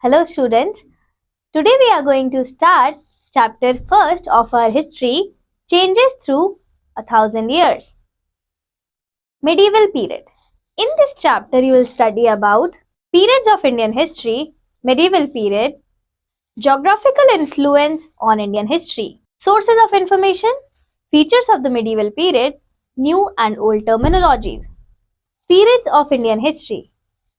Hello students. Today we are going to start chapter first of our history, Changes Through 1,000 Years. Medieval period. In this chapter you will study about periods of Indian history, medieval period, geographical influence on Indian history, sources of information, features of the medieval period, new and old terminologies. Periods of Indian history.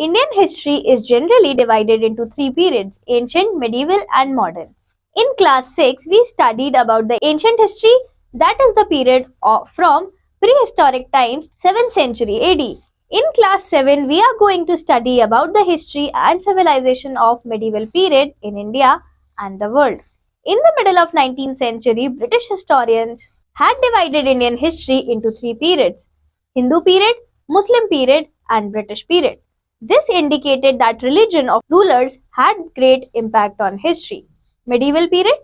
Indian history is generally divided into three periods: ancient, medieval, and modern. In class 6, we studied about the ancient history, that is the period from prehistoric times, 7th century AD. In class 7, we are going to study about the history and civilization of medieval period in India and the world. In the middle of 19th century, British historians had divided Indian history into three periods: Hindu period, Muslim period, and British period. This indicated that religion of rulers had great impact on history. Medieval period.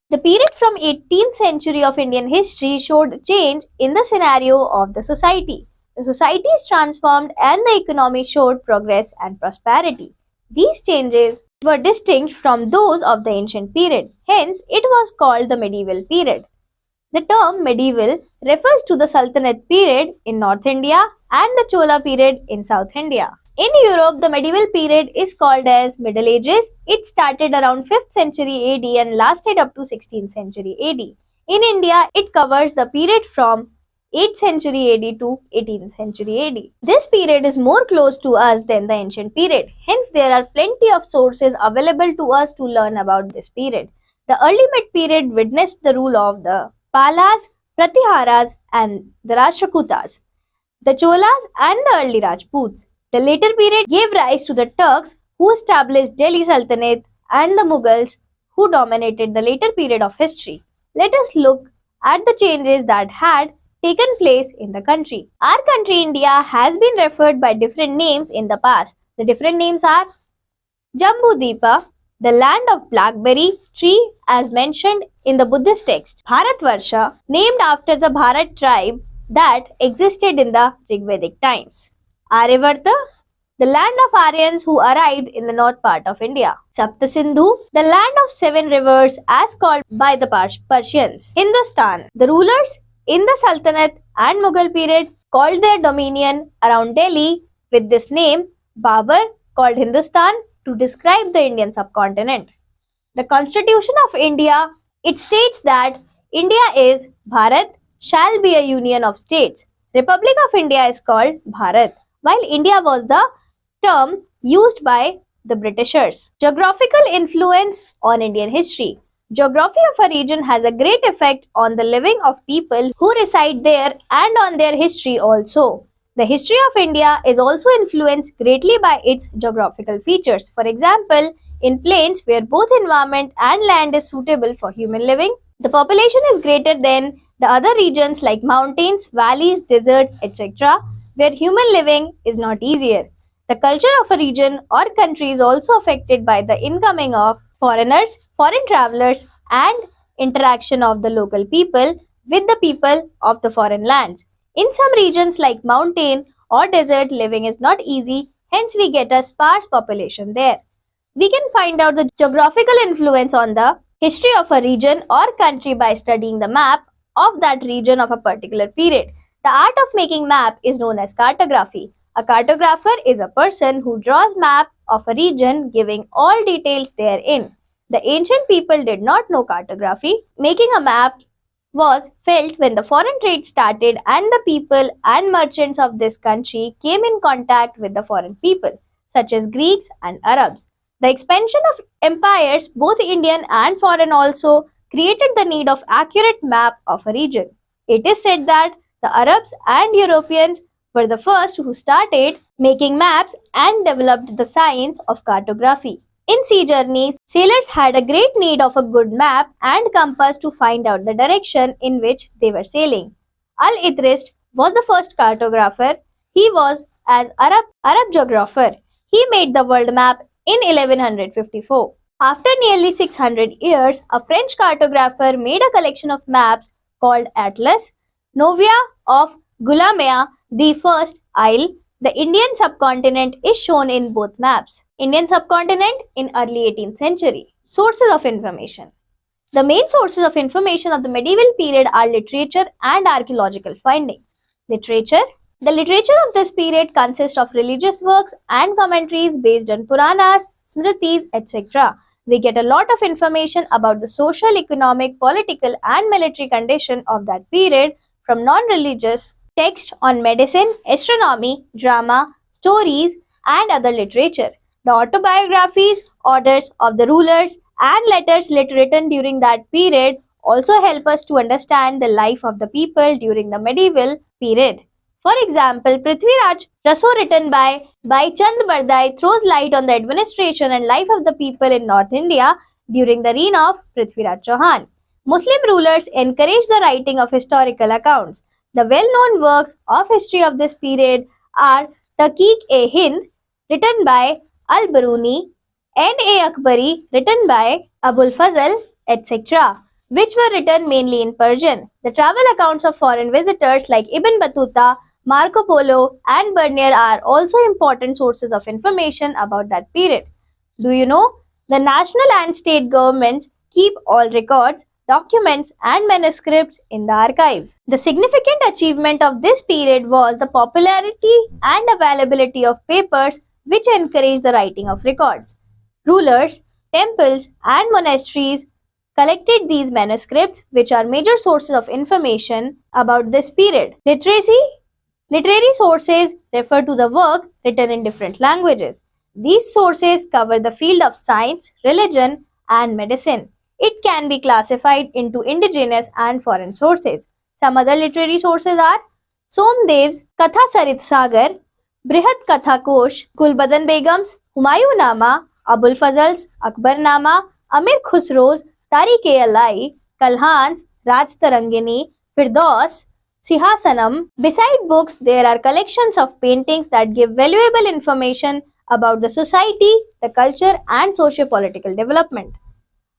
The period from 18th century of Indian history showed change in the scenario of the society. The society is transformed and the economy showed progress and prosperity. These changes were distinct from those of the ancient period. Hence, it was called the medieval period. The term medieval refers to the Sultanate period in North India and the Chola period in South India. In Europe, the medieval period is called as Middle Ages. It started around 5th century AD and lasted up to 16th century AD. In India, it covers the period from 8th century AD to 18th century AD. This period is more close to us than the ancient period. Hence, there are plenty of sources available to us to learn about this period. The early mid period witnessed the rule of the Palas, Pratiharas, and the Rashtrakutas, the Cholas, and the early Rajputs. The later period gave rise to the Turks, who established Delhi Sultanate, and the Mughals, who dominated the later period of history. Let us look at the changes that had taken place in the country. Our country, India, has been referred by different names in the past. The different names are Jambudipa, the land of blackberry tree as mentioned in the Buddhist text; Bharatvarsha, named after the Bharat tribe that existed in the Rigvedic times; Aryavarta, the land of Aryans who arrived in the north part of India; Saptasindhu, the land of seven rivers as called by the Persians; Hindustan, the rulers in the Sultanate and Mughal periods called their dominion around Delhi with this name. Babur called Hindustan to describe the Indian subcontinent. The Constitution of India, it states that India is Bharat, shall be a union of states. Republic of India is called Bharat, while India was the term used by the Britishers. Geographical influence on Indian history. Geography of a region has a great effect on the living of people who reside there and on their history also. The history of India is also influenced greatly by its geographical features. For example, in plains where both environment and land is suitable for human living, the population is greater than the other regions like mountains, valleys, deserts, etc., where human living is not easier. The culture of a region or country is also affected by the incoming of foreigners, foreign travelers, and interaction of the local people with the people of the foreign lands. In some regions like mountain or desert, living is not easy, hence we get a sparse population there. We can find out the geographical influence on the history of a region or country by studying the map of that region of a particular period. The art of making map is known as cartography. A cartographer is a person who draws map of a region giving all details therein. The ancient people did not know cartography. Making a map was felt when the foreign trade started and the people and merchants of this country came in contact with the foreign people, such as Greeks and Arabs. The expansion of empires, both Indian and foreign, also created the need of accurate map of a region. It is said that the Arabs and Europeans were the first who started making maps and developed the science of cartography. In sea journeys, sailors had a great need of a good map and compass to find out the direction in which they were sailing. Al-Itrist was the first cartographer. He was as Arab geographer. He made the world map in 1154. After nearly 600 years, a French cartographer made a collection of maps called Atlas Novia of Gulomea, the first isle The Indian subcontinent is shown in both maps. Indian subcontinent in early 18th century. Sources of information. The main sources of information of the medieval period are literature and archaeological findings. Literature. The literature of this period consists of religious works and commentaries based on Puranas, Smritis, etc. We get a lot of information about the social, economic, political, and military condition of that period from non-religious texts on medicine, astronomy, drama, stories, and other literature. The autobiographies, orders of the rulers, and letters written during that period also help us to understand the life of the people during the medieval period. For example, Prithviraj Raso written by Chand Bardai throws light on the administration and life of the people in North India during the reign of Prithviraj Chauhan. Muslim rulers encouraged the writing of historical accounts. The well-known works of history of this period are Taqiq-e-Hind written by Al-Biruni, N.A. Akbari written by Abul Fazl, etc., which were written mainly in Persian. The travel accounts of foreign visitors like Ibn Battuta, Marco Polo, and Bernier are also important sources of information about that period. Do you know? The national and state governments keep all records, documents, and manuscripts in the archives. The significant achievement of this period was the popularity and availability of papers which encouraged the writing of records. Rulers, temples, and monasteries collected these manuscripts, which are major sources of information about this period. Literary sources refer to the work written in different languages. These sources cover the field of science, religion, and medicine. It can be classified into indigenous and foreign sources. Some other literary sources are Somdev's Katha Sarit Sagar, Brihat Katha Kosh, Gulbadan Begum's Humayunama, Abul Fazl's Akbarnama, Amir Khusro's Tariq-e-Alai, Kalhan's Raj Tarangini, Firdaus, Sihasanam. Beside books, there are collections of paintings that give valuable information about the society, the culture, and socio-political development.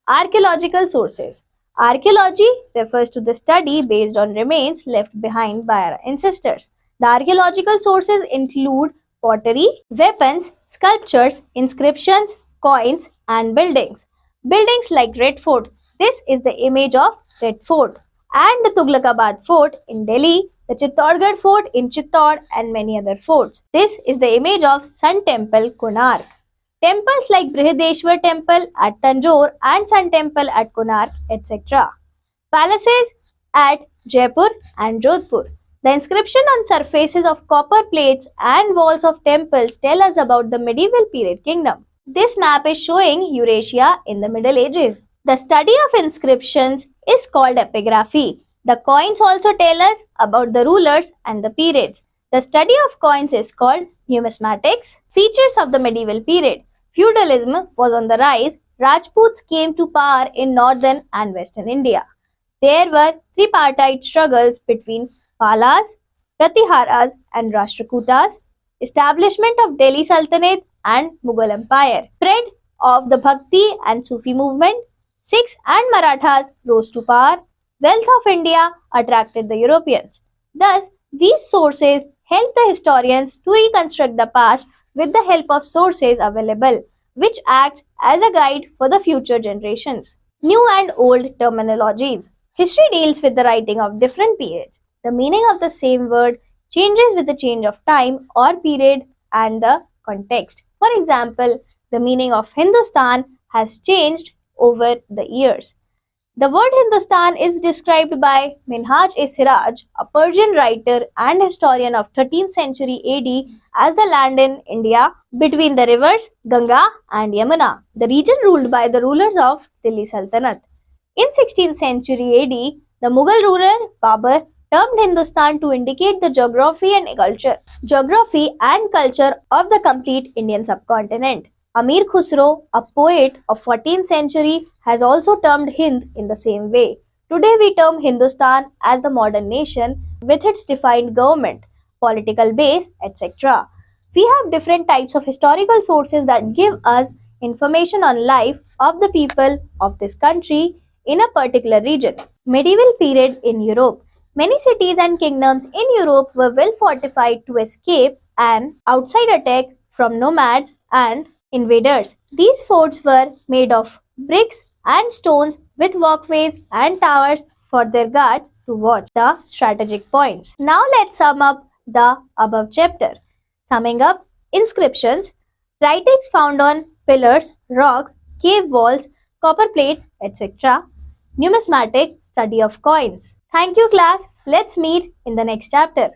Archaeological sources. Archaeology refers to the study based on remains left behind by our ancestors. The archaeological sources include pottery, weapons, sculptures, inscriptions, coins, and buildings. Buildings like Red Fort. This is the image of Red Fort. And the Tughlaqabad Fort in Delhi, the Chittorgarh Fort in Chittor, and many other forts. This is the image of Sun Temple, Konark. Temples like Brihadeshwar Temple at Tanjore and Sun Temple at Konark, etc. Palaces at Jaipur and Jodhpur. The inscription on surfaces of copper plates and walls of temples tell us about the medieval period kingdom. This map is showing Eurasia in the Middle Ages. The study of inscriptions is called epigraphy. The coins also tell us about the rulers and the periods. The study of coins is called numismatics. Features of the medieval period. Feudalism was on the rise. Rajputs came to power in northern and western India. There were tripartite struggles between Palas, Pratiharas, and Rashtrakutas. Establishment of Delhi Sultanate and Mughal Empire. Spread of the Bhakti and Sufi movement. Sikhs and Marathas rose to power. Wealth of India attracted the Europeans. Thus, these sources help the historians to reconstruct the past with the help of sources available, which acts as a guide for the future generations. New and old terminologies. History deals with the writing of different periods. The meaning of the same word changes with the change of time or period and the context. For example, the meaning of Hindustan has changed over the years. The word Hindustan is described by Minhaj-e-Siraj, a Persian writer and historian of 13th century AD, as the land in India between the rivers Ganga and Yamuna, the region ruled by the rulers of Delhi Sultanate. In 16th century AD, the Mughal ruler Babur termed Hindustan to indicate the geography and culture of the complete Indian subcontinent. Amir Khusro, a poet of 14th century, has also termed Hind in the same way. Today we term Hindustan as the modern nation with its defined government, political base, etc. We have different types of historical sources that give us information on life of the people of this country in a particular region. Medieval period in Europe. Many cities and kingdoms in Europe were well fortified to escape an outside attack from nomads and invaders. These forts were made of bricks and stones with walkways and towers for their guards to watch the strategic points. Now let's sum up the above chapter. Summing up, inscriptions, writings found on pillars, rocks, cave walls, copper plates, etc. Numismatic, study of coins. Thank you class. Let's meet in the next chapter.